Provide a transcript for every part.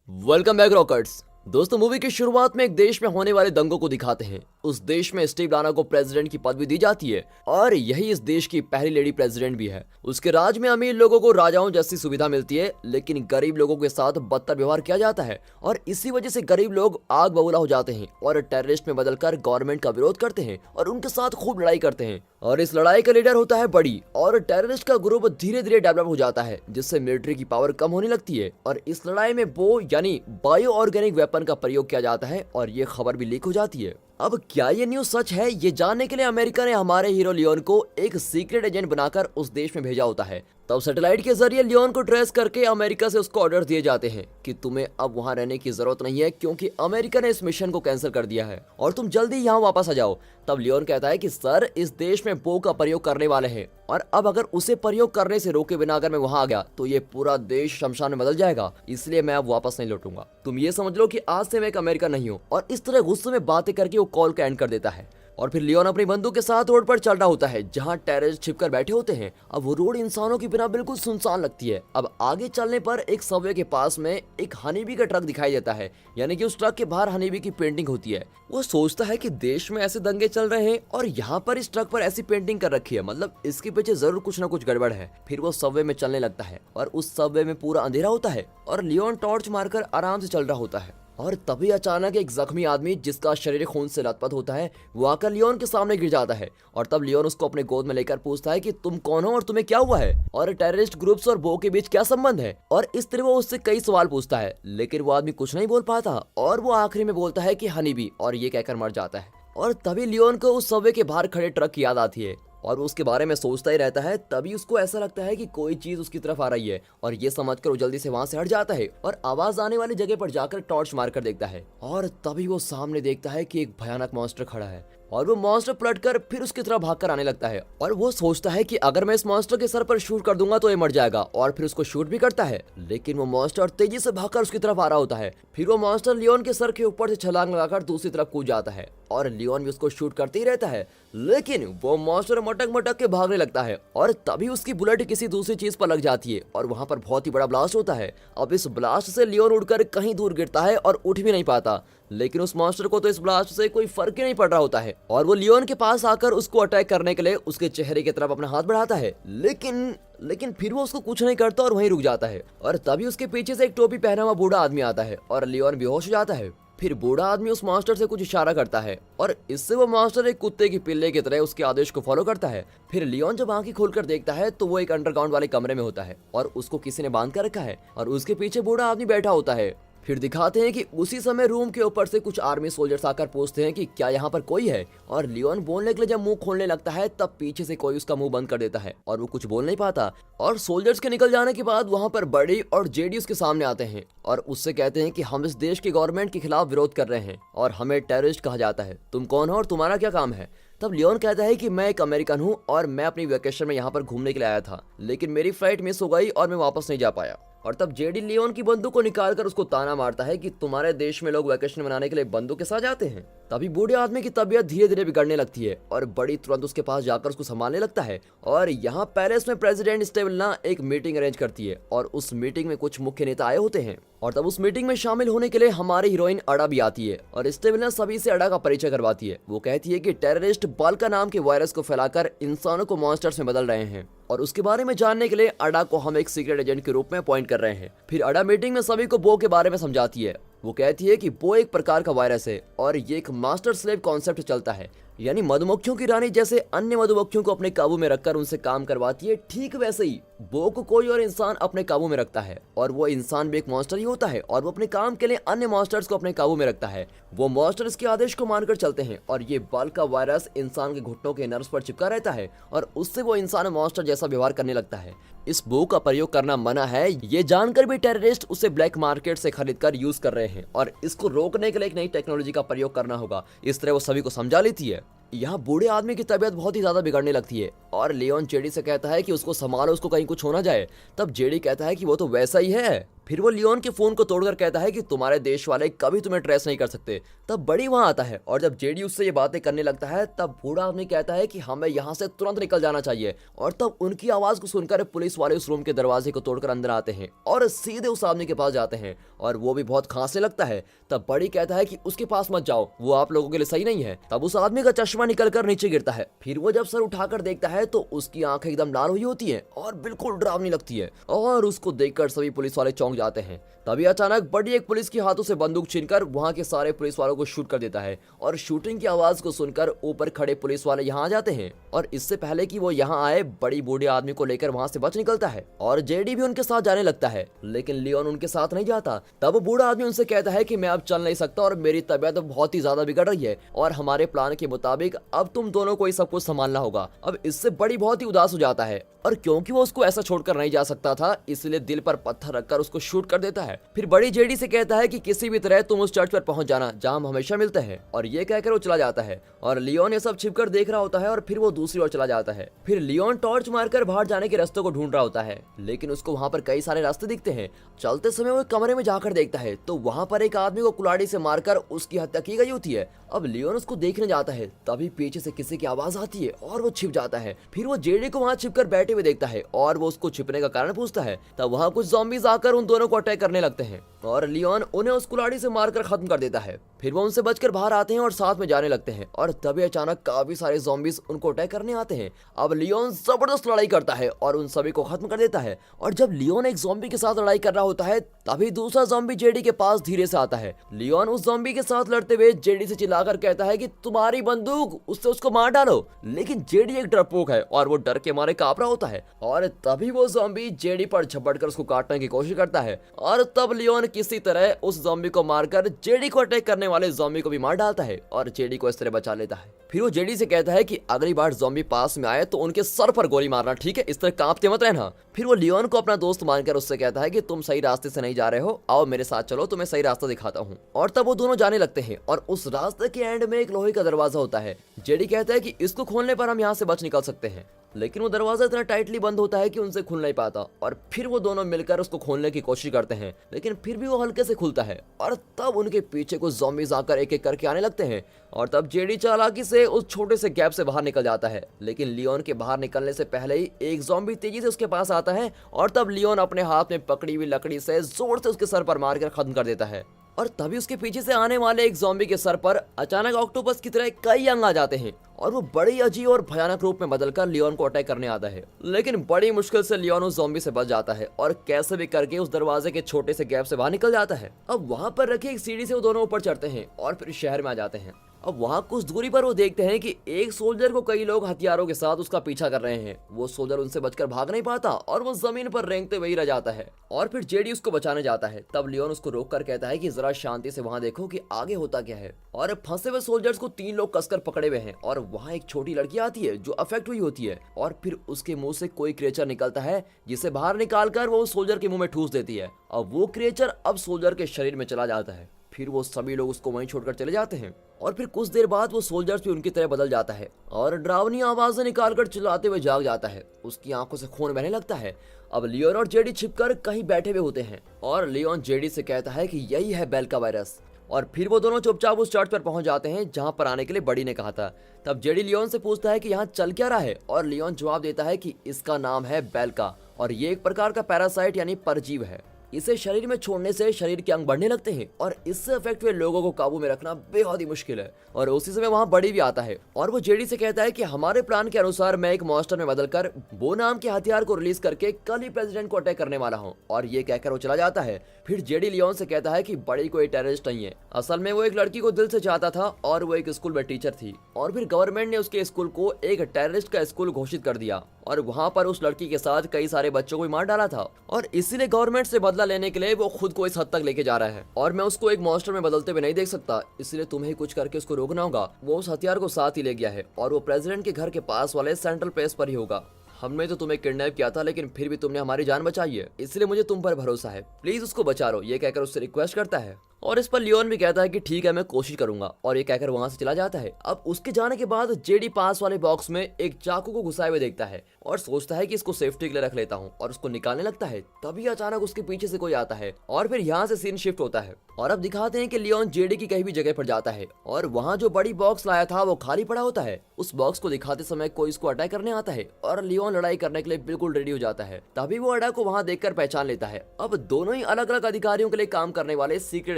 Welcome back रॉकर्ट्स। दोस्तों, movie की शुरुआत में एक देश में होने वाले दंगों को दिखाते हैं। उस देश में स्टीव लाना को प्रेसिडेंट की पदवी दी जाती है और यही इस देश की पहली लेडी प्रेसिडेंट भी है। उसके राज में अमीर लोगों को राजाओं जैसी सुविधा मिलती है, लेकिन गरीब लोगों के साथ बदतर व्यवहार किया जाता है और इसी वजह से गरीब लोग आग बबूला हो जाते हैं और टेररिस्ट में बदलकर गवर्नमेंट का विरोध करते हैं और उनके साथ खूब लड़ाई करते हैं। और इस लड़ाई का लीडर होता है बड़ी, और टेररिस्ट का ग्रुप धीरे धीरे डेवलप हो जाता है, जिससे मिलिट्री की पावर कम होने लगती है और इस लड़ाई में बो यानी बायो ऑर्गेनिक वेपन का प्रयोग किया जाता है और ये खबर भी लीक हो जाती है। अब क्या ये न्यूज़ सच है, ये जानने के लिए अमेरिका ने हमारे हीरो लियोन को एक सीक्रेट एजेंट बनाकर उस देश में भेजा होता है। तब सैटेलाइट के जरिए लियोन को ट्रेस करके अमेरिका से उसको ऑर्डर दिए जाते हैं कि तुम्हें अब वहां रहने की जरूरत नहीं है, क्योंकि अमेरिका ने इस मिशन को कैंसिल कर दिया है और तुम जल्दी यहाँ वापस आ जाओ। तब लियोन कहता है कि सर, इस देश में बो का प्रयोग करने वाले हैं और अब अगर उसे प्रयोग करने से रोके बिना अगर मैं वहां आ गया तो ये पूरा देश शमशान में बदल जाएगा, इसलिए मैं अब वापस नहीं लौटूंगा। तुम ये समझ लो कि आज से मैं एक अमेरिकन नहीं हूँ। और इस तरह गुस्से में बातें करके वो कॉल का एंड कर देता है और फिर लियोन अपनी बंदूक के साथ रोड पर चल रहा होता है जहां टेररिस्ट छिपकर बैठे होते हैं। अब वो रोड इंसानों के बिना बिल्कुल सुनसान लगती है। अब आगे चलने पर एक सबवे के पास में एक हनीबी का ट्रक दिखाई देता है, यानी कि उस ट्रक के बाहर हनीबी की पेंटिंग होती है। वो सोचता है कि देश में ऐसे दंगे चल रहे हैं और यहाँ पर इस ट्रक पर ऐसी पेंटिंग कर रखी है, मतलब इसके पीछे जरूर कुछ ना कुछ गड़बड़ है। फिर वो सबवे में चलने लगता है और उस सबवे में पूरा अंधेरा होता है और लियोन टॉर्च मारकर आराम से चल रहा होता है। और तभी अचानक एक जख्मी आदमी जिसका शरीर खून से लथपथ होता है वो आकर लियोन के सामने गिर जाता है और तब लियोन उसको अपने गोद में लेकर पूछता है कि तुम कौन हो और तुम्हें क्या हुआ है और टेररिस्ट ग्रुप्स और बो के बीच क्या संबंध है। और इस तरह वो उससे कई सवाल पूछता है, लेकिन वो आदमी कुछ नहीं बोल पाता और वो आखिरी में बोलता है कि हनीबी, और ये कहकर मर जाता है। और तभी लियोन को उस सबवे के बाहर खड़े ट्रक की याद आती है और वो उसके बारे में सोचता ही रहता है। तभी उसको ऐसा लगता है कि कोई चीज उसकी तरफ आ रही है और ये समझकर वो जल्दी से वहां से हट जाता है और आवाज आने वाली जगह पर जाकर टॉर्च मारकर देखता है और तभी वो सामने देखता है कि एक भयानक मॉन्स्टर खड़ा है और वो मॉन्स्टर पलटकर फिर उसकी तरफ भागकर आने लगता है और वो सोचता है कि अगर मैं इस मॉन्स्टर के सर पर शूट कर दूंगा तो ये मर जाएगा, और फिर उसको शूट भी करता है। लेकिन वो मॉन्स्टर तेजी से भागकर उसकी तरफ आ रहा होता है। फिर वो मॉन्स्टर लियोन के सर के ऊपर से छलांग लगाकर दूसरी तरफ कूद जाता है और लियोन भी उसको शूट करते ही रहता है, लेकिन वो मॉन्स्टर मटक मटक के भागने लगता है और तभी उसकी बुलेट किसी दूसरी चीज पर लग जाती है और वहां पर बहुत ही बड़ा ब्लास्ट होता है। अब इस ब्लास्ट से लियोन उड़कर कहीं दूर गिरता है और उठ भी नहीं पाता, लेकिन उस मॉन्स्टर को तो इस ब्लास्ट से कोई फर्क ही नहीं पड़ रहा होता है और वो लियोन के पास आकर उसको अटैक करने के लिए उसके चेहरे की तरफ अपना हाथ बढ़ाता है, लेकिन फिर वो उसको कुछ नहीं करता और वहीं रुक जाता है। और तभी उसके पीछे से एक टोपी पहना हुआ बूढ़ा आदमी आता है और लियोन बेहोश हो जाता है। फिर बूढ़ा आदमी उस मास्टर से कुछ इशारा करता है और इससे वो मास्टर एक कुत्ते की पिल्ले की तरह उसके आदेश को फॉलो करता है। फिर लियोन जब आंखें खोलकर देखता है तो वो एक अंडरग्राउंड वाले कमरे में होता है और उसको किसी ने बांध कर रखा है और उसके पीछे बूढ़ा आदमी बैठा होता है। फिर दिखाते हैं कि उसी समय रूम के ऊपर से कुछ आर्मी सोल्जर्स आकर पूछते हैं कि क्या यहाँ पर कोई है, और लियोन बोलने के लिए जब मुंह खोलने लगता है तब पीछे से कोई उसका मुंह बंद कर देता है और वो कुछ बोल नहीं पाता। और सोल्जर्स के निकल जाने के बाद वहाँ पर बड़ी और जेडी उसके सामने आते हैं और उससे कहते हैं कि हम इस देश की गवर्नमेंट के खिलाफ विरोध कर रहे हैं और हमें टेररिस्ट कहा जाता है, तुम कौन हो और तुम्हारा क्या काम है। तब लियोन कहता है कि मैं एक अमेरिकन हूँ और मैं अपनी वेकेशन में यहाँ पर घूमने के लिए आया था, लेकिन मेरी फ्लाइट मिस हो गई और मैं वापस नहीं जा पाया। और तब जेडी लियोन की बंदूक को निकालकर उसको ताना मारता है कि तुम्हारे देश में लोग वेकेशन मनाने के लिए बंदूक के साथ जाते हैं। तभी बूढ़े आदमी की तबीयत धीरे धीरे बिगड़ने लगती है और बड़ी तुरंत उसके पास जाकर उसको संभालने लगता है। और यहाँ पैलेस में प्रेसिडेंट स्टेविलना एक मीटिंग अरेंज करती है और उस मीटिंग में कुछ मुख्य नेता आए होते हैं और तब उस मीटिंग में शामिल होने के लिए हमारी हीरोइन अडा भी आती है और स्टेविलना सभी से अडा का परिचय करवाती है। वो कहती है कि टेररिस्ट बाल्का नाम के वायरस को फैलाकर इंसानों को मॉन्स्टर्स में बदल रहे हैं और उसके बारे में जानने के लिए अडा को हम एक सीक्रेट एजेंट के रूप में अपॉइंट कर रहे हैं। फिर अडा मीटिंग में सभी को बो के बारे में समझाती है। वो कहती है कि बो एक प्रकार का वायरस है और ये एक मास्टर स्लेव कॉन्सेप्ट चलता है, यानी मधुमक्खियों की रानी जैसे अन्य मधुमक्खियों को अपने काबू में रखकर उनसे काम करवाती है, ठीक वैसे ही बो को कोई और इंसान अपने काबू में रखता है और वो इंसान भी एक मॉन्स्टर ही होता है और वो अपने काम के लिए अन्य मॉन्स्टर्स को अपने काबू में रखता है। वो मॉन्स्टर इसके आदेश को मानकर चलते हैं और ये बाल का वायरस इंसान के घुटनों के नर्व्स पर चिपका रहता है और उससे वो इंसान मॉन्स्टर जैसा व्यवहार करने लगता है। इस बो का प्रयोग करना मना है, ये जानकर भी टेररिस्ट उसे ब्लैक मार्केट से खरीदकर यूज कर रहे हैं और इसको रोकने के लिए एक नई टेक्नोलॉजी का प्रयोग करना होगा। इस तरह वो सभी को समझा लेती है। यहाँ बूढ़े आदमी की तबीयत बहुत ही ज्यादा बिगड़ने लगती है और लियोन जेडी से कहता है कि उसको संभालो, उसको कहीं कुछ हो ना जाए। तब जेडी कहता है कि वो तो वैसा ही है। फिर वो लियोन के फोन को तोड़कर कहता है कि तुम्हारे देश वाले कभी तुम्हें ट्रेस नहीं कर सकते। तब बड़ी वहां आता है और जब जेडी उससे ये बातें करने लगता है तब बूढ़ा आदमी कहता है कि हमें यहाँ से तुरंत निकल जाना चाहिए। और तब उनकी आवाज को सुनकर पुलिस वाले उस रूम के दरवाजे को तोड़कर अंदर आते हैं और सीधे उस आदमी के पास जाते हैं और वो भी बहुत खांसने लगता है। तब बड़ी कहता है कि उसके पास मत जाओ, वो आप लोगों के लिए सही नहीं है। तब उस आदमी का चश्मा निकलकर नीचे गिरता है। फिर वो जब सर उठाकर देखता है तो उसकी आंखें एकदम लाल हुई होती है और बिल्कुल डरावनी लगती है और उसको देखकर सभी पुलिस वाले चौंक जाते हैं। तभी अचानक बड़ी एक पुलिस के हाथों से बंदूक छीनकर वहां के सारे पुलिस वालों को शूट कर देता है और शूटिंग की आवाज को सुनकर ऊपर खड़े पुलिस वाले यहाँ आ जाते हैं और इससे पहले कि वो यहाँ आए बड़ी बूढ़े आदमी को लेकर वहां से बच निकलता है और जेडी भी उनके साथ जाने लगता है, लेकिन लियोन उनके साथ नहीं जाता। तब बूढ़ा आदमी उनसे कहता है कि मैं अब चल नहीं सकता और मेरी तबीयत बहुत ही ज्यादा बिगड़ रही है और हमारे प्लान के मुताबिक अब तुम दोनों को ही सब कुछ संभालना होगा। अब इससे बड़ी बहुत ही उदास हो जाता है और क्योंकि वो उसको ऐसा छोड़कर नहीं जा सकता था इसलिए दिल पर पत्थर रखकर उसको शूट कर देता है। फिर बड़ी जेडी से कहता है कि किसी भी तरह तुम उस चर्च पर पहुंच जाना जहां हम हमेशा मिलते हैं और ये कहकर वो चला जाता है और लियोन ये सब छिपकर देख रहा होता है और फिर वो दूसरी ओर चला जाता है। फिर लियोन टॉर्च मारकर बाहर जाने के रास्ते को ढूंढ रहा होता है लेकिन उसको वहां पर कई सारे रास्ते दिखते हैं। चलते समय वो कमरे में जाकर देखता है तो वहां पर एक आदमी को कुल्हाड़ी से मारकर उसकी हत्या की गई होती है। अब लियोन उसको देखने जाता है तभी पीछे से किसी की आवाज आती है और वो छिप जाता है। फिर वो जेडी को वहां छिपकर बैठे हुए देखता है और वो उसको छिपने का कारण पूछता है। तब वहां कुछ ज़ॉम्बीज आकर उन दोनों को अटैक करने लगते हैं और लियोन उन्हें उस कुल्हाड़ी से मारकर खत्म कर देता है। फिर वो उनसे बचकर बाहर आते हैं और साथ में जाने लगते हैं और तभी अचानक काफी सारे ज़ॉम्बीज उनको अटैक करने आते हैं। अब लियोन जबरदस्त लड़ाई करता है और उन सभी को खत्म कर देता है और जब लियोन एक ज़ॉम्बी के साथ लड़ाई कर रहा होता है तभी दूसरा ज़ॉम्बी जेडी के पास धीरे से आता है। लियोन उस ज़ॉम्बी के साथ लड़ते हुए जेडी से चिल्लाकर कहता है कि तुम्हारी बंदूक, उससे उसको मार डालो। लेकिन जेडी एक डरपोक है और वो डर के मारे कांप रहा होता है और तभी वो ज़ॉम्बी जेडी पर झपटकर उसको काटने की कोशिश करता है और तब लियोन किसी तरह उस ज़ॉम्बी को मारकर जेडी को अटैक करने वाले ज़ॉम्बी को भी मार डालता है और जेडी को इस तरह बचा लेता है। फिर वो जेडी से कहता है कि अगली बार ज़ॉम्बी पास में आए तो उनके सर पर गोली मारना, ठीक है? इस तरह कांपते मत रहना। फिर वो लियोन को अपना दोस्त मानकर उससे कहता है कि तुम सही रास्ते से नहीं जा रहे हो, आओ मेरे साथ चलो, तुम्हें सही रास्ता दिखाता हूँ। और तब वो दोनों जाने लगते हैं और उस रास्ते के एंड में एक लोहे का दरवाजा होता है। जेडी कहता है कि इसको खोलने पर हम यहाँ से बच निकल सकते हैं, लेकिन वो दरवाजा इतना टाइटली बंद होता है कि उनसे खुल नहीं पाता और फिर वो दोनों मिलकर उसको खोलने की कोशिश करते हैं लेकिन फिर भी वो हल्के से खुलता है और तब उनके पीछे कुछ ज़ॉम्बीज आकर एक एक करके आने लगते हैं और तब जेडी चालाकी से उस छोटे से गैप से बाहर निकल जाता है। लेकिन लियोन के बाहर निकलने से पहले ही एक ज़ॉम्बी तेजी से उसके पास आता है और तब लियोन अपने हाथ में पकड़ी हुई लकड़ी से जोर से उसके सर पर मारकर खत्म कर देता है और तभी उसके पीछे से आने वाले एक ज़ॉम्बी के सर पर अचानक ऑक्टोपस की तरह कई अंग आ जाते हैं और वो बड़ी अजीब और भयानक रूप में बदलकर लियोन को अटैक करने आता है। लेकिन बड़ी मुश्किल से लियोन उस ज़ॉम्बी से बच जाता है और कैसे भी करके उस दरवाजे के छोटे से गैप से बाहर निकल जाता है। अब वहां पर रखी एक सीढ़ी से वो दोनों ऊपर चढ़ते हैं और फिर शहर में आ जाते हैं। अब वहां कुछ दूरी पर वो देखते हैं कि एक सोल्जर को कई लोग हथियारों के साथ उसका पीछा कर रहे हैं। वो सोल्जर उनसे बचकर भाग नहीं पाता और वो जमीन पर रेंगते हुए ही रह जाता है और फिर जेडी उसको बचाने जाता है। तब लियोन उसको रोककर कहता है कि जरा शांति से वहां देखो कि आगे होता क्या है और फंसे हुए सोल्जर्स को 3 लोग कसकर पकड़े हुए हैं और वहां एक छोटी लड़की आती है जो अफेक्ट हुई होती है और फिर उसके मुंह से कोई क्रिएचर निकलता है जिसे बाहर निकालकर वो सोल्जर के मुंह में ठूस देती है। अब वो क्रिएचर अब सोल्जर के शरीर में चला जाता है। फिर वो सभी लोग उसको वहीं छोड़कर चले जाते हैं और फिर कुछ देर बाद वो सोल्जर्स भी उनकी तरह बदल जाता है और डरावनी आवाजें निकालकर चिल्लाते हुए जाग जाता है। उसकी आंखों से खून बहने लगता है। अब लियोन और जेडी छिपकर कहीं बैठे हुए होते हैं और लियोन जेडी से कहता है कि यही है बेल का वायरस और फिर वो दोनों चुपचाप उस चर्च पर पहुंच जाते हैं जहां पर आने के लिए बड़ी ने कहा था। तब जेडी लियोन से पूछता है कि यहाँ चल क्या रहा है और लियोन जवाब देता है कि इसका नाम है बेल्का और ये एक प्रकार का पैरासाइट यानी परजीव है। इसे शरीर में छोड़ने से शरीर के अंग बढ़ने लगते हैं और इससे अफेक्ट हुए लोगों को काबू में रखना बेहद ही मुश्किल है। और उसी समय वहाँ बड़ी भी आता है और वो जेडी से कहता है कि हमारे प्लान के अनुसार मैं एक मॉन्स्टर में बदलकर वो नाम के हथियार को रिलीज करके कल ही प्रेसिडेंट को अटैक करने वाला हूँ और ये कहकर वो चला जाता है। फिर जेडी लियोन से कहता है कि बड़ी कोई टेररिस्ट नहीं है, असल में वो एक लड़की को दिल से चाहता था और वो एक स्कूल में टीचर थी और फिर गवर्नमेंट ने उसके स्कूल को एक टेररिस्ट का स्कूल घोषित कर दिया और वहाँ पर उस लड़की के साथ कई सारे बच्चों को मार डाला था और इसीलिए गवर्नमेंट से बदला लेने के लिए वो खुद को इस हद तक लेके जा रहा है और मैं उसको एक मॉन्स्टर में बदलते हुए नहीं देख सकता, इसलिए तुम्हें ही कुछ करके उसको रोकना होगा। वो उस हथियार को साथ ही ले गया है और वो प्रेसिडेंट के घर के पास वाले सेंट्रल प्लेस पर ही होगा। हमने तो तुम्हें किडनैप किया था लेकिन फिर भी तुमने हमारी जान बचाई है, इसलिए मुझे तुम पर भरोसा है, प्लीज उसको बचा लो, ये कहकर उससे रिक्वेस्ट करता है। और इस पर लियोन भी कहता है कि ठीक है मैं कोशिश करूंगा, और ये कहकर वहां से चला जाता है। अब उसके जाने के बाद जेडी पास वाले बॉक्स में एक चाकू को घुसाए हुए देखता है और सोचता है कि इसको सेफ्टी के लिए रख लेता हूँ, और उसको निकालने लगता है। तभी अचानक उसके पीछे से कोई आता है और फिर यहाँ से सीन शिफ्ट होता है और अब दिखाते हैं कि लियोन जेडी की कहीं भी जगह पर जाता है और वहाँ जो बड़ी बॉक्स लाया था वो खाली पड़ा होता है। उस बॉक्स को दिखाते समय कोई इसको अटैक करने आता है और लियोन लड़ाई करने के लिए बिल्कुल रेडी हो जाता है। तभी वो अडा को वहाँ देखकर पहचान लेता है। अब दोनों ही अलग अलग अधिकारियों के लिए काम करने वाले सीक्रेट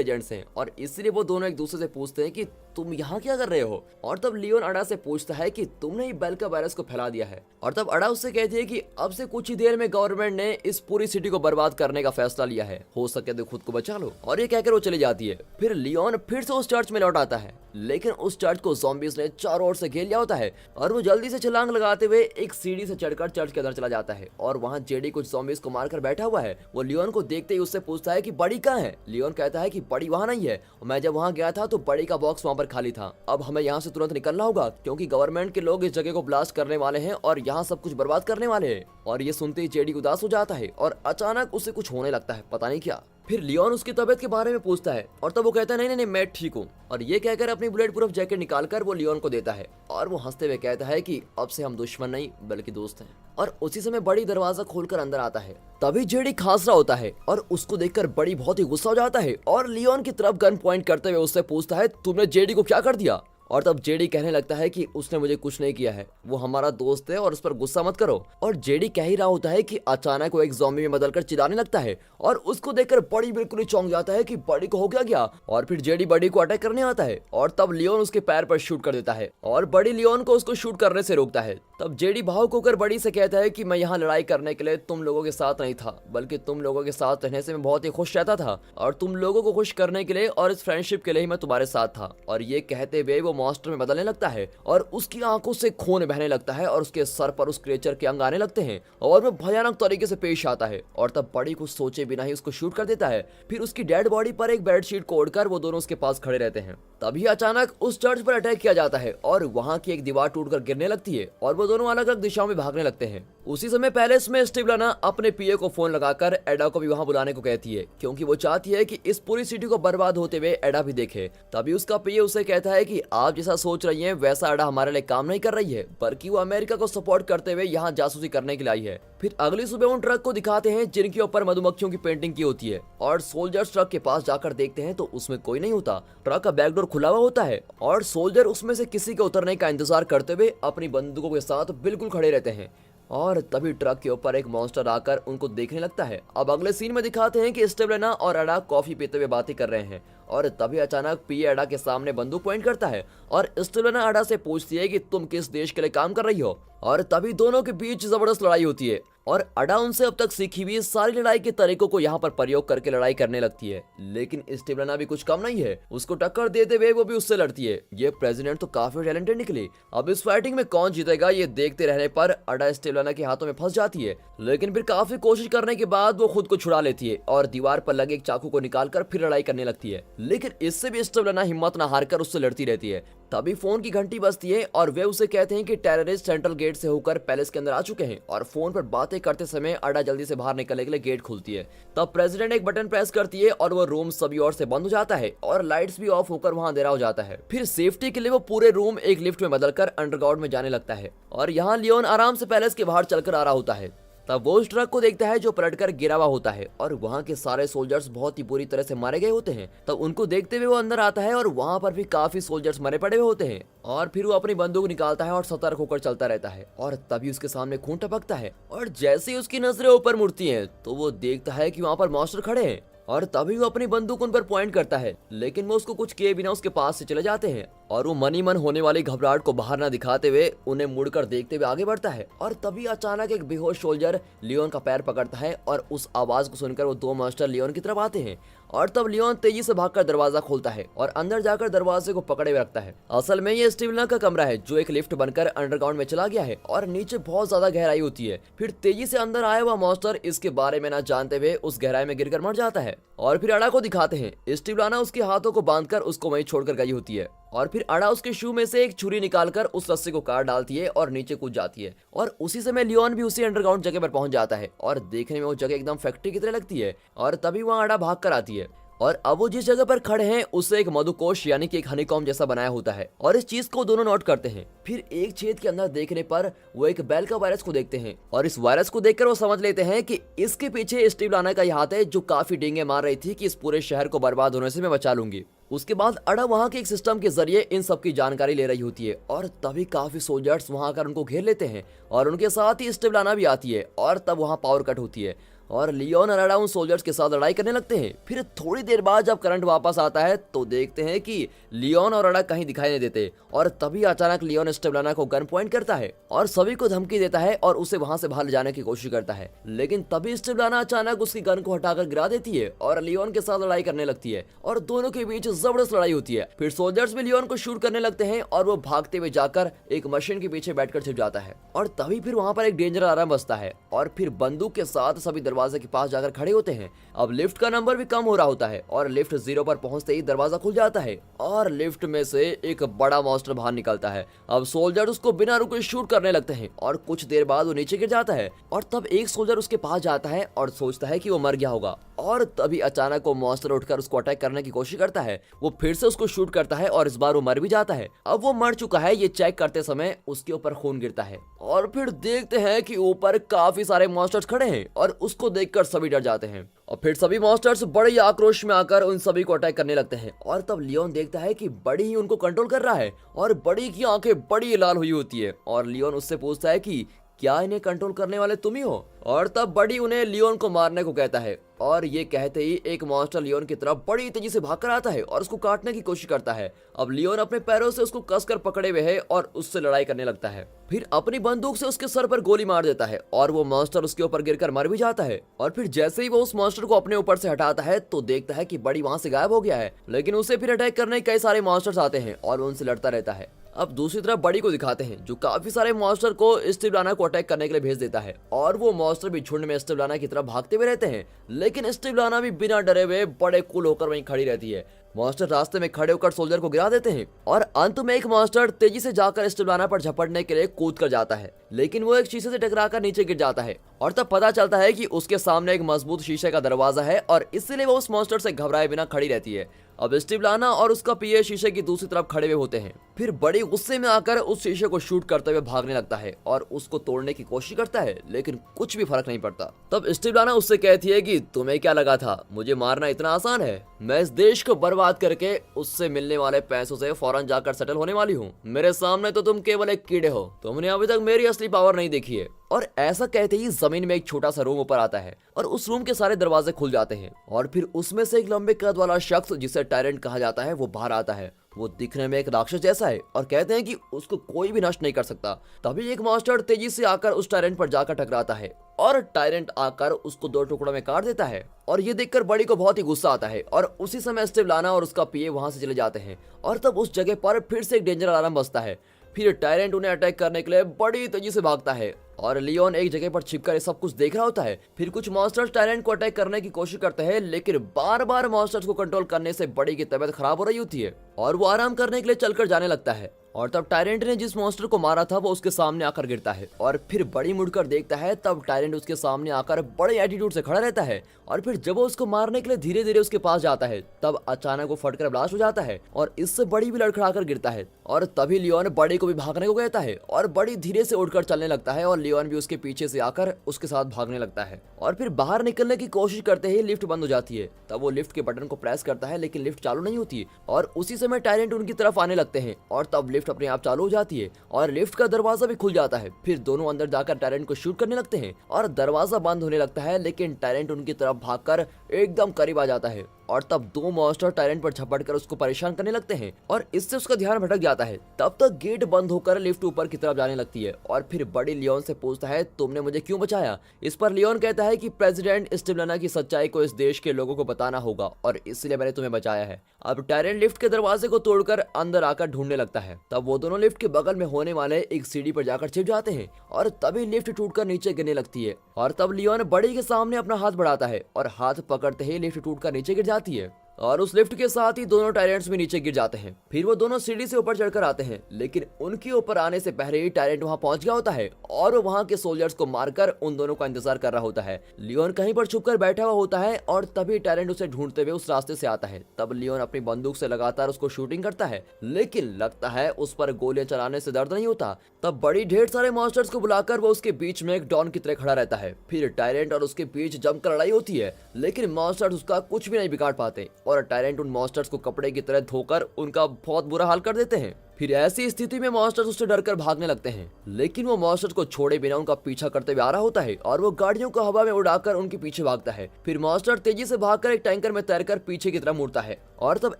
एजेंट्स हैं और इसलिए वो दोनों एक दूसरे से पूछते हैं कि तुम यहाँ क्या कर रहे हो। और तब लियोन अडा से पूछता है कि तुमने ही बेल का वायरस को फैला दिया है। और तब अडा उससे कहती है कि अब से कुछ ही देर में गवर्नमेंट ने इस पूरी सिटी को बर्बाद करने का फैसला लिया है, हो सके तो खुद को बचा लो। और ये कहकर वो चली जाती है। फिर लियोन फिर से उस चर्च में लौट आता है, लेकिन उस चर्च को ज़ॉम्बीज़ ने चारों ओर से घेर लिया होता है और वो जल्दी से छलांग लगाते हुए एक सीढ़ी से चढ़कर चर्च के अंदर चला जाता है। और वहाँ जेडी कुछ ज़ॉम्बीज़ को मारकर बैठा हुआ है। वो लियोन को देखते ही उससे पूछता है कि बड़ी कहाँ है। लियोन कहता है कि बड़ी वहाँ नहीं है, मैं जब वहाँ गया था तो बड़ी का बॉक्स वहाँ पर खाली था। अब हमें यहाँ से तुरंत निकलना होगा क्योंकि गवर्नमेंट के लोग इस जगह को ब्लास्ट करने वाले हैं और यहाँ सब कुछ बर्बाद करने वाले हैं। और ये सुनते ही जेडी उदास हो जाता है और अचानक उसे कुछ होने लगता है, पता नहीं क्या। फिर लियोन उसकी तबीयत के बारे में पूछता है और तब वो कहता है नहीं नहीं नहीं मैं ठीक हूँ। और ये कहकर अपनी बुलेट प्रूफ जैकेट निकालकर वो लियोन को देता है और वो हंसते हुए कहता है कि अब से हम दुश्मन नहीं बल्कि दोस्त हैं। और उसी समय बड़ी दरवाजा खोलकर अंदर आता है। तभी जेडी खांस रहा होता है और उसको देखकर बड़ी बहुत ही गुस्सा हो जाता है और लियोन की तरफ गन पॉइंट करते हुए उससे पूछता है तुमने जेडी को क्या कर दिया। और तब जेडी कहने लगता है कि उसने मुझे कुछ नहीं किया है, वो हमारा दोस्त है और उस पर गुस्सा मत करो। और जेडी कह ही रहा होता है कि अचानक वो एक ज़ॉम्बी में बदलकर चिल्लाने लगता है और उसको देखकर बड़ी बिल्कुल ही चौंक जाता है कि बड़ी को हो गया। और फिर जेडी बड़ी को अटैक करने आता है और तब लियोन उसके पैर पर शूट कर देता है और बड़ी लियोन को उसको शूट करने से रोकता है। तब जेडी भावुक होकर बड़ी से कहता है कि मैं यहाँ लड़ाई करने के लिए तुम लोगों के साथ नहीं था, बल्कि तुम लोगों के साथ रहने से मैं बहुत ही खुश रहता था और तुम लोगों को खुश करने के लिए और इस फ्रेंडशिप के लिए ही मैं तुम्हारे साथ था। और ये कहते हुए वो मॉन्स्टर में बदलने लगता है और उसकी आंखों से खून बहने लगता है और उसके सर पर उस क्रिएचर के अंग आने लगते हैं और वो भयानक तरीके से पेश आता है। और तब बड़ी कुछ सोचे बिना ही उसको शूट कर देता है। फिर उसकी डेड बॉडी पर एक बेडशीट को ओढ़कर वो दोनों उसके पास खड़े रहते हैं। तभी अचानक उस चर्च पर अटैक किया जाता है और वहाँ की एक दीवार टूटकर गिरने लगती है और वो दोनों अलग अलग दिशाओं में भागने लगते हैं। उसी समय पैलेस में स्टीवलाना अपने पीए को फोन लगाकर एडा को भी वहां बुलाने को कहती है क्योंकि वो चाहती है कि इस पूरी सिटी को बर्बाद होते हुए एडा भी देखे। तभी उसका पीए उसे कहता है कि आप जैसा सोच रही हैं वैसा एडा हमारे लिए काम नहीं कर रही है, बल्कि वो अमेरिका को सपोर्ट करते हुए यहाँ जासूसी करने के लिए आई है। फिर अगली सुबह उन ट्रक को दिखाते हैं जिनके ऊपर मधुमक्खियों की पेंटिंग की होती है और सोल्जर्स ट्रक के पास जाकर देखते हैं तो उसमें कोई नहीं होता। ट्रक का बैकडोर खुला हुआ होता है और सोल्जर उसमें से किसी के उतरने का इंतजार करते हुए अपनी बंदूकों के साथ बिल्कुल खड़े रहते हैं। और तभी ट्रक के ऊपर एक मॉन्स्टर आकर उनको देखने लगता है। अब अगले सीन में दिखाते हैं कि स्टेवलेना और अडा कॉफी पीते हुए बातें कर रहे हैं और तभी अचानक पीए अडा के सामने बंदूक पॉइंट करता है और स्टेवलेना अडा से पूछती है कि तुम किस देश के लिए काम कर रही हो। और तभी दोनों के बीच जबरदस्त लड़ाई होती है और अडा उनसे अब तक सीखी हुई सारी लड़ाई के तरीकों को यहाँ पर प्रयोग करके लड़ाई करने लगती है। लेकिन स्टेवलेना भी कुछ कम नहीं है, उसको टक्कर देते हुए वो भी उससे लड़ती है। ये प्रेसिडेंट तो काफी टैलेंटेड निकली। अब इस फाइटिंग में कौन जीतेगा ये देखते रहने पर अडा स्टेवलेना के हाथों में फंस जाती है, लेकिन फिर काफी कोशिश करने के बाद वो खुद को छुड़ा लेती है और दीवार पर लगे एक चाकू को निकालकर फिर लड़ाई करने लगती है। लेकिन इससे भी स्टेवलेना हिम्मत न हारकर उससे लड़ती रहती है। तभी फोन की घंटी बजती है और वे उसे कहते हैं कि टेररिस्ट सेंट्रल गेट से होकर पैलेस के अंदर आ चुके हैं। और फोन पर बातें करते समय अडा जल्दी से बाहर निकलने के लिए गेट खुलती है। तब प्रेसिडेंट एक बटन प्रेस करती है और वो रूम सभी ओर से बंद हो जाता है और लाइट्स भी ऑफ होकर वहां अंधेरा हो जाता है। फिर सेफ्टी के लिए वो पूरे रूम एक लिफ्ट में बदलकर अंडरग्राउंड में जाने लगता है और यहाँ लियोन आराम से पैलेस के बाहर चलकर आ रहा होता है। तब वो उस ट्रक को देखता है जो पलटकर गिरा हुआ होता है और वहाँ के सारे सोल्जर्स बहुत ही बुरी तरह से मारे गए होते हैं। तब उनको देखते हुए वो अंदर आता है और वहाँ पर भी काफी सोल्जर्स मरे पड़े हुए होते हैं और फिर वो अपनी बंदूक निकालता है और सतर्क होकर चलता रहता है। और तभी उसके सामने खून टपकता है और जैसे ही उसकी नजरें ऊपर मुड़ती हैं तो वो देखता है कि वहाँ पर मॉन्स्टर खड़े हैं और तभी वो अपनी बंदूक उन पर पॉइंट करता है, लेकिन वो उसको कुछ किए बिना उसके पास से चले जाते हैं और वो मनी मन होने वाली घबराहट को बाहर ना दिखाते हुए उन्हें मुड़कर देखते हुए आगे बढ़ता है। और तभी अचानक एक बेहोश सोल्जर लियोन का पैर पकड़ता है और उस आवाज को सुनकर वो दो मास्टर लियोन की तरफ आते हैं और तब लियोन तेजी से भागकर दरवाजा खोलता है और अंदर जाकर दरवाजे को पकड़े हुए रखता है। असल में ये स्टीवलेना का कमरा है जो एक लिफ्ट बनकर अंडरग्राउंड में चला गया है और नीचे बहुत ज्यादा गहराई होती है। फिर तेजी से अंदर आया हुआ मॉन्स्टर इसके बारे में न जानते हुए उस गहराई में गिरकर मर जाता है। और फिर अडा को दिखाते हैं स्टीवलेना उसके हाथों को बांधकर उसको वहीं छोड़कर गई होती है और फिर अडा उसके शू में से एक छुरी निकालकर उस रस्सी को काट डालती है और नीचे कूद जाती है। और उसी समय लियोन भी उसी अंडरग्राउंड जगह पर पहुंच जाता है और देखने में वो जगह एकदम फैक्ट्री की तरह लगती है और तभी वहां अडा भाग कर आती है और अब वो जिस जगह पर खड़े हैं उससे एक मधुकोश यानी कि एक हनीकॉम्ब जैसा बनाया होता है और इस चीज को दोनों नोट करते हैं। फिर एक छेद के अंदर देखने पर वो एक बैल का वायरस को देखते हैं और इस वायरस को देखकर वो समझ लेते हैं कि इसके पीछे स्टीव लाना का ही हाथ है, जो काफी डींगे मार रही थी कि इस पूरे शहर को बर्बाद होने से मैं बचा लूंगी। उसके बाद अड़ा वहां के एक सिस्टम के जरिए इन सब की जानकारी ले रही होती है और तभी काफी सोल्जर्स वहां आकर उनको घेर लेते हैं और उनके साथ ही स्टीव लाना भी आती है और तब वहां पावर कट होती है और लियोन और अड़ा उन सोल्जर्स के साथ लड़ाई करने लगते हैं। फिर थोड़ी देर बाद जब करंट वापस आता है तो देखते हैं कि लियोन और अड़ा कहीं दिखाई नहीं देते और तभी अचानक लियोन स्टीव लाना को गन पॉइंट करता है और सभी को धमकी देता है और उसे वहां से बाहर ले जाने की कोशिश करता है, लेकिन तभी स्टीव लाना अचानक उसकी गन को हटाकर गिरा देती है और लियोन के साथ लड़ाई करने लगती है और दोनों के बीच जबरदस्त लड़ाई होती है। फिर सोल्जर्स भी लियोन को शूट करने लगते हैं और वो भागते हुए जाकर एक मशीन के पीछे बैठकर छिप जाता है और तभी फिर वहां पर एक डेंजर अलार्म बजता है और फिर बंदूक के साथ सभी दरवाजे के पास जाकर खड़े होते हैं। अब लिफ्ट का नंबर भी कम हो रहा होता है और लिफ्ट 0 पर पहुंचते ही दरवाजा खुल जाता है और लिफ्ट में से एक बड़ा मॉन्स्टर बाहर निकलता है। अब सोल्जर उसको बिना रुके शूट करने लगते हैं और कुछ देर बाद वो नीचे गिर जाता है और तब एक सोल्जर उसके पास जाता है और सोचता है कि वो मर गया होगा और तभी अचानक वो मॉन्स्टर उठकर उसको अटैक करने की कोशिश करता है। वो फिर से उसको शूट करता है और इस बार वो मर भी जाता है। अब वो मर चुका है ये चेक करते समय उसके ऊपर खून गिरता है और फिर देखते हैं कि ऊपर काफी सारे मॉन्स्टर्स खड़े हैं और उसको देखकर सभी डर जाते हैं और फिर सभी मॉन्स्टर्स बड़े आक्रोश में आकर उन सभी को अटैक करने लगते हैं और तब लियोन देखता है कि बड़ी ही उनको कंट्रोल कर रहा है और बड़ी की आंखें बड़ी लाल हुई होती है और लियोन उससे पूछता है कि क्या इन्हें कंट्रोल करने वाले तुम ही हो और तब बड़ी उन्हें लियोन को मारने को कहता है और ये कहते ही एक मॉन्स्टर लियोन की तरफ बड़ी तेजी से भागकर आता है और उसको काटने की कोशिश करता है। अब लियोन अपने पैरों से उसको कसकर पकड़े हुए है और उससे लड़ाई करने लगता है। फिर अपनी बंदूक से उसके सर पर गोली मार देता है और वो मॉन्स्टर उसके ऊपर गिरकर मर भी जाता है और फिर जैसे ही वो उस मॉन्स्टर को अपने ऊपर से हटाता है तो देखता है कि बड़ी वहां से गायब हो गया है, लेकिन उसे फिर अटैक करने कई सारे मॉन्स्टर्स आते हैं और उनसे लड़ता रहता है। अब दूसरी तरफ बड़ी को दिखाते हैं जो काफी सारे मॉन्स्टर को स्टीव लाना को अटैक करने के लिए भेज देता है और वो मॉन्स्टर भी झुंड में स्टीव लाना की तरफ भागते हुए रहते हैं, लेकिन स्टीव लाना भी बिना डरे हुए बड़े कूल होकर वहीं खड़ी रहती है। मॉन्स्टर रास्ते में खड़े होकर सोल्जर को गिरा देते हैं और अंत में एक मॉन्स्टर तेजी से जाकर स्टीव लाना पर झपटने के लिए कूद कर जाता है, लेकिन वो एक शीशे से टकराकर नीचे गिर जाता है और तब पता चलता है कि उसके सामने एक मजबूत शीशे का दरवाजा है और इसलिए वो उस मॉन्स्टर से घबराए बिना खड़ी रहती है। अब स्टीव लाना और उसका पीए शीशे की दूसरी तरफ खड़े हुए होते हैं। फिर बड़ी गुस्से में आकर उस शीशे को शूट करते हुए भागने लगता है और उसको तोड़ने की कोशिश करता है, लेकिन कुछ भी फर्क नहीं पड़ता। तब स्टीव लाना उससे कहती है कि तुम्हें क्या लगा था मुझे मारना इतना आसान है? मैं इस देश को बर्बाद करके उससे मिलने वाले पैसों से फौरन जाकर सेटल होने वाली हूँ। मेरे सामने तो तुम केवल एक कीड़े हो, तुमने अभी तक मेरी असली पावर नहीं देखी है। और ऐसा कहते ही जमीन में एक छोटा सा रूम ऊपर आता है और उस रूम के सारे दरवाजे खुल जाते हैं और फिर उसमें से एक लंबे कद वाला शख्स जिसे टायरेंट कहा जाता है वो बाहर आता है। वो दिखने में एक राक्षस जैसा है और कहते हैं कि उसको कोई भी नष्ट नहीं कर सकता। तभी एक मॉन्स्टर तेजी से आकर उस टायरेंट पर जाकर टकराता है और टायरेंट आकर उसको 2 टुकड़ों में काट देता है और ये देखकर बड़ी को बहुत ही गुस्सा आता है और उसी समय स्टीव लाना और उसका पीए वहां से चले जाते हैं और तब उस जगह पर फिर से एक डेंजर अलार्म बजता है। फिर टायरेंट उन्हें अटैक करने के लिए बड़ी तेजी से भागता है और लियोन एक जगह पर छिपकर सब कुछ देख रहा होता है। फिर कुछ मॉन्स्टर्स टायरेंट को अटैक करने की कोशिश करते हैं, लेकिन बार बार मॉन्स्टर्स को कंट्रोल करने से बड़ी की तबीयत खराब हो रही होती है और वो आराम करने के लिए चलकर जाने लगता है और तब टायरेंट ने जिस मॉन्स्टर को मारा था वो उसके सामने आकर गिरता है और फिर बड़ी मुड़कर देखता है तब टायरेंट उसके सामने आकर बड़े एटीट्यूड से खड़ा रहता है और फिर जब वो उसको मारने के लिए धीरे धीरे उसके पास जाता है तब अचानक वो फटकर ब्लास्ट हो जाता है और इससे बड़ी भी लड़खड़ाकर गिरता है और तभी लियोन बड़ी को भी भागने को कहता है और बड़ी धीरे से उठकर चलने लगता है और लियोन भी उसके पीछे से आकर उसके साथ भागने लगता है और फिर बाहर निकलने की कोशिश करते ही लिफ्ट बंद हो जाती है। तब वो लिफ्ट के बटन को प्रेस करता है लेकिन लिफ्ट चालू नहीं होती और उसी समय टायरेंट उनकी तरफ आने लगते हैं और तब लिफ्ट अपने आप चालू हो जाती है और लिफ्ट का दरवाजा भी खुल जाता है। फिर दोनों अंदर जाकर टायरेंट को शूट करने लगते हैं और दरवाजा बंद होने लगता है, लेकिन टायरेंट उनकी तरफ भागकर एकदम करीब आ जाता है और तब 2 मॉन्स्टर टायरेंट पर झपटकर उसको परेशान करने लगते हैं और इससे उसका ध्यान भटक जाता है। तब तक गेट बंद होकर लिफ्ट ऊपर की तरफ जाने लगती है और फिर बड़ी लियोन से पूछता है तुमने मुझे क्यों बचाया? इस पर लियोन कहता है कि प्रेसिडेंट स्टीव लाना की सच्चाई को इस देश के लोगों को बताना होगा और इसलिए मैंने तुम्हें बचाया है। अब टायरेंट लिफ्ट के दरवाजे को तोड़कर अंदर आकर ढूंढने लगता है। तब वो दोनों लिफ्ट के बगल में होने वाले एक सीढ़ी पर जाकर छिप जाते हैं और तभी लिफ्ट टूटकर नीचे गिरने लगती है और तब लियोन बड़ी के सामने अपना हाथ बढ़ाता है और हाथ पकड़ते ही लिफ्ट टूटकर नीचे गिर जाती है। और उस लिफ्ट के साथ ही दोनों टायरेंट्स भी नीचे गिर जाते हैं। फिर वो दोनों सीढ़ी से ऊपर चढ़कर आते हैं, लेकिन उनके ऊपर आने से पहले ही टायरेंट वहां पहुंच गया होता है और वो वहां के सोल्जर्स को मारकर उन दोनों का इंतजार कर रहा होता है। लियोन कहीं पर छुपकर बैठा हुआ होता है और तभी टायरेंट उसे ढूंढते हुए उस रास्ते से आता है। तब लियोन अपनी बंदूक से लगातार उसको शूटिंग करता है, लेकिन लगता है उस पर गोलियां चलाने से दर्द नहीं होता। तब बड़ी ढेर सारे मॉन्स्टर्स को बुलाकर वो उसके बीच में एक डॉन की तरह खड़ा रहता है। फिर टायरेंट और उसके बीच जमकर लड़ाई होती है, लेकिन मॉन्स्टर्स उसका कुछ भी नहीं बिगाड़ पाते और टायरेंट उन मॉन्स्टर्स को कपड़े की तरह धोकर उनका बहुत बुरा हाल कर देते हैं। फिर ऐसी स्थिति में मॉन्स्टर्स उससे डरकर भागने लगते हैं, लेकिन वो मॉन्स्टर्स को छोड़े बिना उनका पीछा करते हुए आ रहा होता है और वो गाड़ियों को हवा में उड़ाकर उनके पीछे भागता है। फिर मॉन्स्टर तेजी से भागकर एक टैंकर में तैरकर पीछे की तरफ मुड़ता है और तब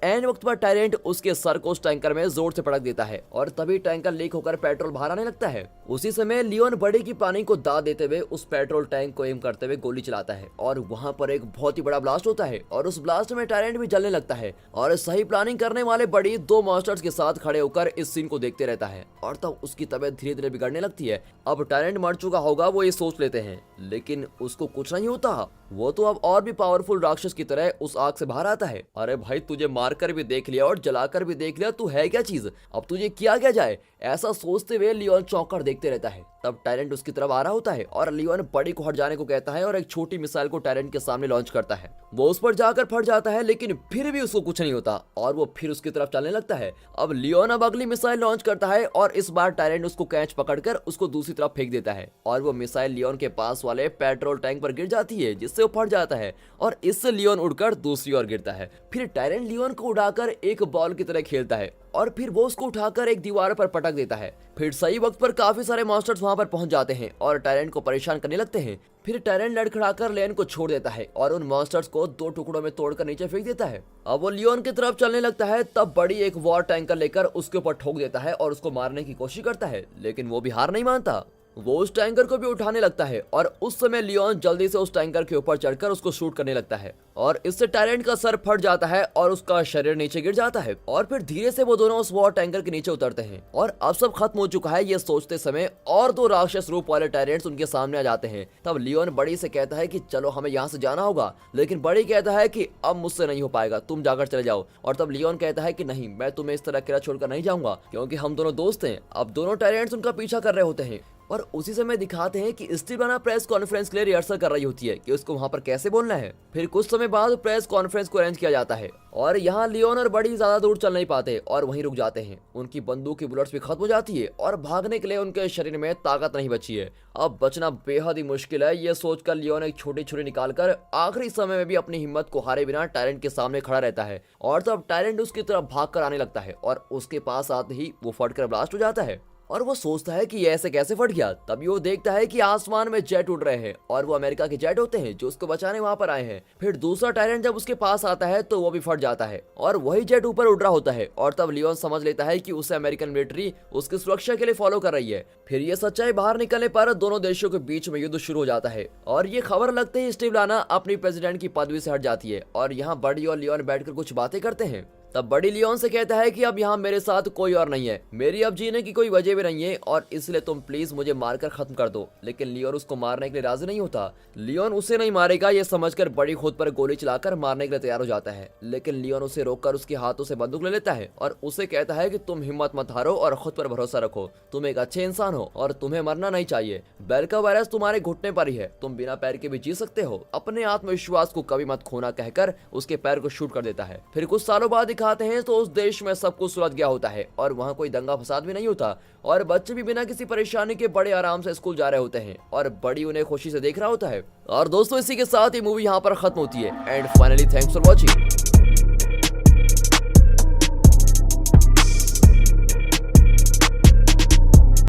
ऐन वक्त पर टायरेंट उसके सर को उस टैंकर में जोर से पटक देता है और तभी टैंकर लीक होकर पेट्रोल बाहर आने लगता है। उसी समय लियोन बड़ी की पानी को दाद देते हुए उस पेट्रोल टैंक को एम करते हुए गोली चलाता है और वहां पर एक बहुत ही बड़ा ब्लास्ट होता है और उस ब्लास्ट में टायरेंट भी जलने लगता है और सही प्लानिंग करने वाले बड़ी दो मॉन्स्टर्स के साथ खड़े होकर इस सीन को देखते रहता है और तब उसकी तबीयत धीरे धीरे बिगड़ने लगती है। अब टायरेंट मर चुका होगा वो ये सोच लेते हैं, लेकिन उसको कुछ नहीं होता। वो तो अब और भी पावरफुल राक्षस की तरह उस आग से बाहर आता है। अरे भाई, तुझे मारकर भी देख लिया और जलाकर भी देख लिया, तू है क्या चीज, अब तुझे किया क्या जाए, ऐसा सोचते हुए लियोन चौंककर देखते रहता है। तब टायरेंट उसकी तरफ आ रहा होता है और लियोन बड़ी को हट जाने को कहता है और एक छोटी मिसाइल को टायरेंट के सामने लॉन्च करता है। वो उस पर जाकर फट जाता है, लेकिन फिर भी उसको कुछ नहीं होता और वो फिर उसकी तरफ चलने लगता है। अब लियोन अब अगली मिसाइल लॉन्च करता है और इस बार टायरेंट उसको कैच पकड़कर उसको दूसरी तरफ फेंक देता है और वो मिसाइल लियोन के पास वाले पेट्रोल टैंक पर गिर जाती है, जिससे वो फट जाता है और इससे लियोन उड़कर दूसरी ओर गिरता है। फिर टायरेंट लियोन को उड़ाकर एक बॉल की तरह खेलता है और फिर वो उसको उठाकर एक दीवार पर पटक देता है। फिर सही वक्त पर काफी सारे मॉन्स्टर्स वहां पर पहुंच जाते हैं और टायरेंट को परेशान करने लगते हैं। फिर टायरेंट लड़खड़ाकर लियोन को छोड़ देता है और उन मॉन्स्टर्स को दो टुकड़ों में तोड़कर नीचे फेंक देता है। अब वो लियोन की तरफ चलने लगता है, तब बड़ी एक वॉर टैंकर लेकर उसके ऊपर ठोक देता है और उसको मारने की कोशिश करता है, लेकिन वो भी हार नहीं मानता। वो उस टैंकर को भी उठाने लगता है और उस समय लियोन जल्दी से उस टैंकर के ऊपर चढ़कर उसको शूट करने लगता है और इससे टायरेंट का सर फट जाता है और उसका शरीर नीचे गिर जाता है और फिर धीरे से वो दोनों उस वॉर टैंकर के नीचे उतरते हैं और अब सब खत्म हो चुका है ये सोचते समय और दो राक्षस रूप वाले टायरेंट्स उनके सामने आ जाते हैं। तब लियोन बड़ी से कहता है कि चलो हमें यहाँ से जाना होगा, लेकिन बड़ी कहता है कि अब मुझसे नहीं हो पाएगा, तुम जाकर चले जाओ। और तब लियोन कहता है कि नहीं, मैं तुम्हें इस तरह अकेला छोड़कर नहीं जाऊंगा, क्योंकि हम दोनों दोस्त हैं। अब दोनों टायरेंट्स उनका पीछा कर रहे होते हैं और उसी समय दिखाते हैं कि स्टीव प्रेस कॉन्फ्रेंस के लिए रिहर्सल कर रही होती है कि उसको वहां पर कैसे बोलना है। फिर कुछ समय बाद प्रेस कॉन्फ्रेंस को अरेंज किया जाता है और यहाँ लियोन और बड़ी ज्यादा दूर चल नहीं पाते और वहीं रुक जाते हैं। उनकी बंदूक की बुलेट्स भी खत्म हो जाती है और भागने के लिए उनके शरीर में ताकत नहीं बची है। अब बचना बेहद ही मुश्किल है, ये सोचकर लियोन एक छोटी छुरी निकालकर आखिरी समय में भी अपनी हिम्मत को हारे बिना टायरेंट के सामने खड़ा रहता है और तब टायरेंट उसकी तरफ भागकर आने लगता है और उसके पास आते ही वो फटकर ब्लास्ट हो जाता है और वो सोचता है कि ये ऐसे कैसे फट गया। तभी वो देखता है कि आसमान में जेट उड़ रहे हैं और वो अमेरिका के जेट होते हैं जो उसको बचाने वहां पर आए हैं। फिर दूसरा टायरेंट जब उसके पास आता है तो वो भी फट जाता है और वही जेट ऊपर उड़ रहा होता है और तब लियोन समझ लेता है कि उसे अमेरिकन मिलिट्री उसकी सुरक्षा के लिए फॉलो कर रही है। फिर ये सच्चाई बाहर निकलने पर दोनों देशों के बीच में युद्ध शुरू हो जाता है और ये खबर लगते ही स्टीव लाना अपनी प्रेसिडेंट की पदवी से हट जाती है और यहाँ बड़ी और लियोन बैठकर कुछ बातें करते हैं। तब बड़ी लियोन से कहता है कि अब यहाँ मेरे साथ कोई और नहीं है, मेरी अब जीने की कोई वजह भी नहीं है और इसलिए तुम प्लीज मुझे मारकर खत्म कर दो। लेकिन लियोन उसको मारने के लिए राजी नहीं होता। लियोन उसे नहीं मारेगा ये समझकर बड़ी खुद पर गोली चलाकर मारने के लिए तैयार हो जाता है, लेकिन लियोन उसे रोककर उसके हाथों से बंदूक ले लेता है और उसे कहता है कि तुम हिम्मत मत हारो और खुद पर भरोसा रखो, तुम एक अच्छे इंसान हो और तुम्हें मरना नहीं चाहिए। बेल का वायरस तुम्हारे घुटने पर ही है, तुम बिना पैर के भी जी सकते हो, अपने आत्मविश्वास को कभी मत खोना, कहकर उसके पैर को शूट कर देता है। फिर कुछ सालों बाद दिखाते हैं तो उस देश में सब कुछ सुलझ गया होता है और वहाँ कोई दंगा फसाद भी नहीं होता और बच्चे भी बिना किसी परेशानी के बड़े आराम से स्कूल जा रहे होते हैं और बड़ी उन्हें खुशी से देख रहा होता है। और दोस्तों, इसी के साथ ये मूवी यहाँ पर खत्म होती है and finally thanks for watching.